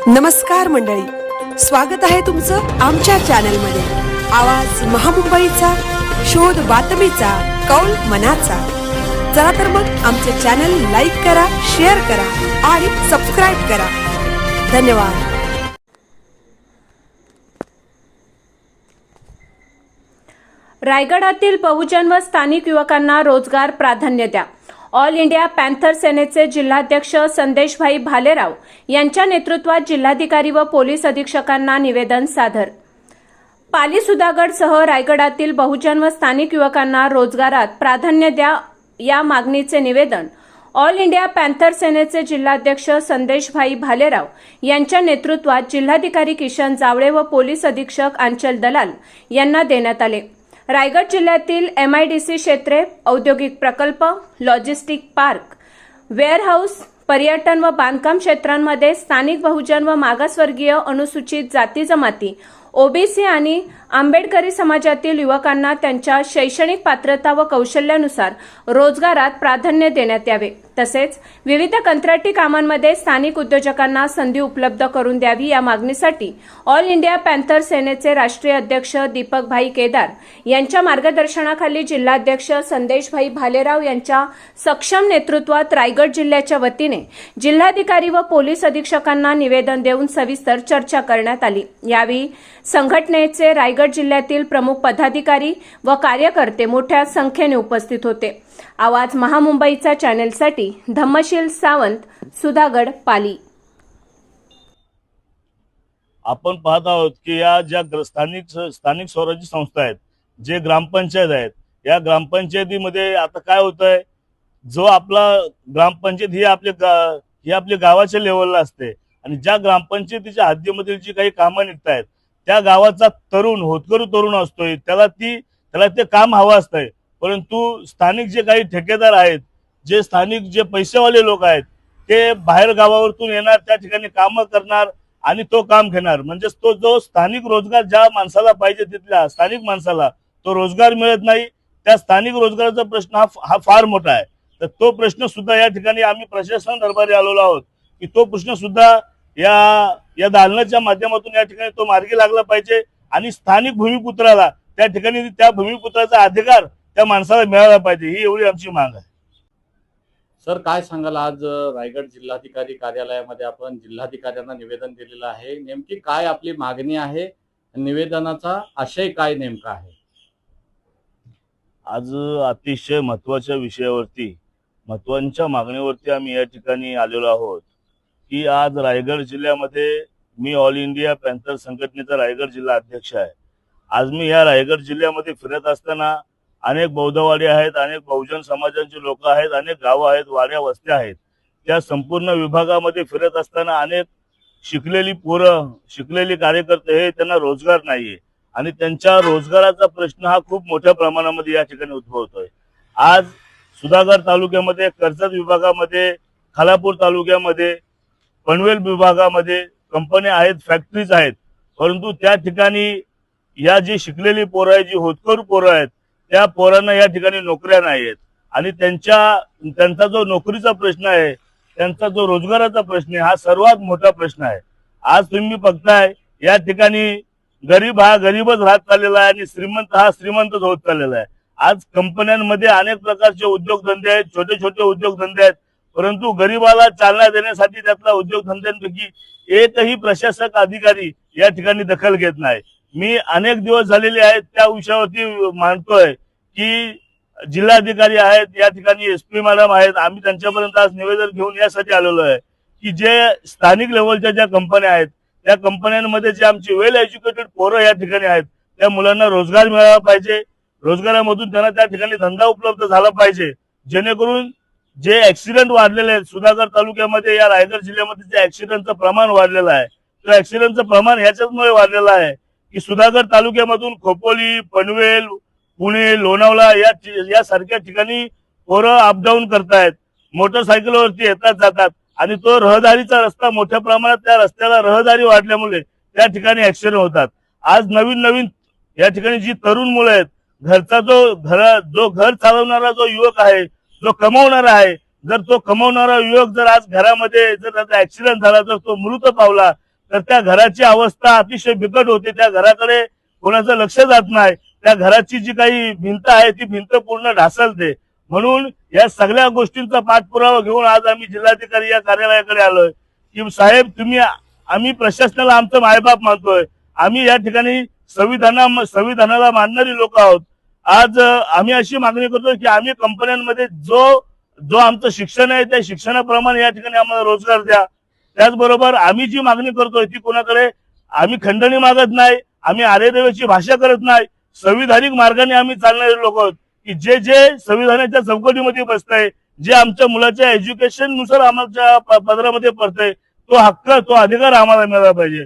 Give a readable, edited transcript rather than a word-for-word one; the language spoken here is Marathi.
नमस्कार मंडळी, स्वागत आहे तुमचं आमच्या चॅनलमध्ये। आवाज महामुंबईचा, शोध बातमीचा, कौल मनाचा। चला तर मग आमचे चॅनल लाईक करा, शेअर करा आणि सबस्क्राइब करा। धन्यवाद। रायगडातील बहुजन व स्थानिक युवकांना रोजगार प्राधान्य द्या। ऑल इंडिया पॅन्थर सेनेचे जिल्हाध्यक्ष संदेशभाई भालेराव यांच्या नेतृत्वात जिल्हाधिकारी व पोलीस अधीक्षकांना निवेदन सादर। पाली सुधागडसह रायगडातील बहुजन व स्थानिक युवकांना रोजगारात प्राधान्य द्या या मागणीचे निवेदन ऑल इंडिया पॅन्थर सेनेचे जिल्हाध्यक्ष संदेशभाई भालेराव यांच्या नेतृत्वात जिल्हाधिकारी किशन जावळे व पोलीस अधीक्षक आंचल दलाल यांना देण्यात आले। रायगड जिल्ह्यातील MIDC क्षेत्रे, औद्योगिक प्रकल्प, लॉजिस्टिक पार्क, वेअरहाऊस, पर्यटन व बांधकाम क्षेत्रांमध्ये स्थानिक बहुजन व मागासवर्गीय अनुसूचित जाती जमाती, OBC आणि आंबेडकरी समाजातील युवकांना त्यांच्या शैक्षणिक पात्रता व कौशल्यानुसार रोजगारात प्राधान्य देण्यात यावे। तसेच विविध कंत्राटी कामांमध्ये स्थानिक उद्योजकांना संधी उपलब्ध करून द्यावी या मागणीसाठी ऑल इंडिया पॅन्थर सेनेचे राष्ट्रीय अध्यक्ष दीपकभाई केदार यांच्या मार्गदर्शनाखाली जिल्हाध्यक्ष संदेशभाई भालेराव यांच्या सक्षम नेतृत्वात रायगड जिल्ह्याच्या वतीने जिल्हाधिकारी व पोलीस अधीक्षकांना निवेदन देऊन सविस्तर चर्चा करण्यात आली। यावेळी संघटनेचे रायगड जिल्ह्यातील प्रमुख पदाधिकारी व कार्यकर्ते मोठ्या संख्येने उपस्थित होते। आवाज महामुंबईचा चॅनलसाठी धम्मशील सावंत, सुधागड, पाली। आपण पाहत आहोत की या ज्या स्थानिक स्वराज्य संस्था आहेत, जे ग्रामपंचायत आहेत, या ग्रामपंचायतीमध्ये आता काय होतंय, जो आपला ग्रामपंचायत ही आपल्या गावाच्या लेवलला असते आणि ज्या ग्रामपंचायतीच्या हद्दीमधील जी काही कामं निघतायत त्या गावाचा तरुण, होतकरू तरुण असतोय, त्याला ते काम हवं असतंय। परंतु स्थानिक जे काही ठेकेदार आहेत, जे स्थानिक जे पैसेवाले लोक आहेत, ते बाहेर गावावरून येणार, त्या ठिकाणी कामं करणार आणि तो काम घेणार। म्हणजे तो जो स्थानिक रोजगार ज्या माणसाला पाहिजे, तिथल्या स्थानिक माणसाला तो रोजगार मिळत नाही। त्या स्थानिक रोजगाराचा प्रश्न हा फार मोठा आहे। तर तो प्रश्न सुद्धा या ठिकाणी आम्ही प्रशासन दरबारी आलेलो आहोत की तो प्रश्न सुद्धा या दालनाच्या माध्यमातून या ठिकाणी तो मार्गी लागला पाहिजे आणि स्थानिक भूमिपुत्राला त्या ठिकाणी त्या भूमिपुत्राचा अधिकार त्या माणसाला मिळाला पाहिजे, ही एवढी आमची माग आहे। सर, काय सांगाल, आज रायगड जिल्हाधिकारी कार्यालयामध्ये आपण जिल्हाधिकाऱ्यांना निवेदन दिलेलं आहे, नेमकी काय आपली मागणी आहे, निवेदनाचा आशय काय नेमका आहे? आज अतिशय महत्वाच्या विषयावरती, महत्वाच्या मागणीवरती आम्ही या ठिकाणी आलेलो आहोत की आज रायगड जिल्ह्यामध्ये मी ऑल इंडिया पॅन्थर संघटनेचा रायगड जिल्हा अध्यक्ष आहे। आज मी या रायगड जिल्ह्यामध्ये फिरत असताना अनेक बौद्धवाडी आहेत, अनेक बहुजन समाजाचे लोक आहेत, अनेक गावं आहेत, वाड्या वस्त्या आहेत। त्या संपूर्ण विभागामध्ये फिरत असताना अनेक शिकलेली पोरं, शिकलेले कार्यकर्ते हे त्यांना रोजगार नाहीये आणि त्यांच्या रोजगाराचा प्रश्न हा खूप मोठ्या प्रमाणामध्ये या ठिकाणी उद्भवतोय। आज सुधागड तालुक्यामध्ये, कर्जत विभागामध्ये, खालापूर तालुक्यामध्ये, पनवेल विभागामध्ये कंपन्या आहेत, फॅक्टरीज आहेत, परंतु त्या ठिकाणी या जी शिकलेली पोरं आहेत, जी होतकरू पोरं आहेत, त्या पोरांना या ठिकाणी नोकऱ्या नाही आहेत आणि त्यांचा जो नोकरीचा प्रश्न आहे, त्यांचा जो रोजगाराचा प्रश्न आहे, हा सर्वात मोठा प्रश्न आहे। आज तुम्ही बघताय या ठिकाणी गरीब हा गरीबच राहत चाललेला आहे आणि श्रीमंत हा श्रीमंतच होत चाललेला आहे। आज कंपन्यांमध्ये अनेक प्रकारचे उद्योगधंदे आहेत, छोटे छोटे उद्योगधंदे आहेत, परंतु गरीबाला चालना देण्यासाठी त्यातला उद्योगधंद्यांपैकी एकही प्रशासक अधिकारी या ठिकाणी दखल घेत नाही। मी अनेक दिवस झालेले आहेत त्या विषयावरती मांडतोय की जिल्हाधिकारी आहेत, या ठिकाणी SP मॅडम आहेत, आम्ही त्यांच्यापर्यंत आज निवेदन घेऊन यासाठी आलेलो आहे की जे स्थानिक लेवलच्या ज्या कंपन्या आहेत, त्या कंपन्यांमध्ये जे आमची वेल एज्युकेटेड पोरं या ठिकाणी आहेत, त्या मुलांना रोजगार मिळाला पाहिजे। रोजगारामधून त्यांना त्या ठिकाणी धंदा उपलब्ध झाला पाहिजे, जेणेकरून जे ऍक्सिडेंट वाढलेले आहेत सुधागड तालुक्यामध्ये, या रायगड जिल्ह्यामध्ये जे ऍक्सिडेंटचं प्रमाण वाढलेलं आहे, तर ऍक्सिडेंटचं प्रमाण ह्याच्यामुळे वाढलेलं आहे की सुधागड तालुक्यामधून खोपोली, पनवेल, पुणे, लोणावळा या सारख्या ठिकाणी पोरं अपडाऊन करतायत, मोटरसायकलवरती येतात जातात आणि तो रहदारीचा रस्ता मोठ्या प्रमाणात, त्या रस्त्याला रहदारी वाढल्यामुळे त्या ठिकाणी ऍक्सिडेंट होतात। आज नवीन या ठिकाणी जी तरुण मुलं आहेत, जो घर चालवणारा जो युवक आहे, जो कमावणारा आहे, जर तो कमावणारा युवक जर आज घरामध्ये जर त्याचा ऍक्सिडेंट झाला, तर तो मृत पावला, तर त्या घराची अवस्था अतिशय बिकट होते. त्या घराकडे कोणाचं लक्ष जात नाही. त्या घराची जी काही भिंत आहे ती भिंत पूर्ण ढासळते. म्हणून या सगळ्या गोष्टींचा पाठपुरावा घेऊन आज आम्ही जिल्हाधिकारी या कार्यालयाकडे आलोय की साहेब तुम्ही, आम्ही प्रशासनाला आमचं मायबाप मानतोय. आम्ही या ठिकाणी संविधानाला मानणारी लोक आहोत. आज आम्ही अशी मागणी करतोय की आम्ही कंपन्यांमध्ये जो आमचं शिक्षण आहे त्या शिक्षणाप्रमाणे या ठिकाणी आम्हाला रोजगार द्या. त्याचबरोबर आम्ही जी मागणी करतोय ती कोणाकडे आम्ही खंडणी मागत नाही, आम्ही आरेदेवेची भाषा करत नाही. संविधानिक मार्गाने आम्ही चालणारे लोक आहोत की जे संविधानाच्या चौकटीमध्ये बसतंय, जे आमच्या मुलाच्या एज्युकेशन नुसार आमच्या पदरामध्ये पडतंय, तो हक्क तो अधिकार आम्हाला मिळाला पाहिजे.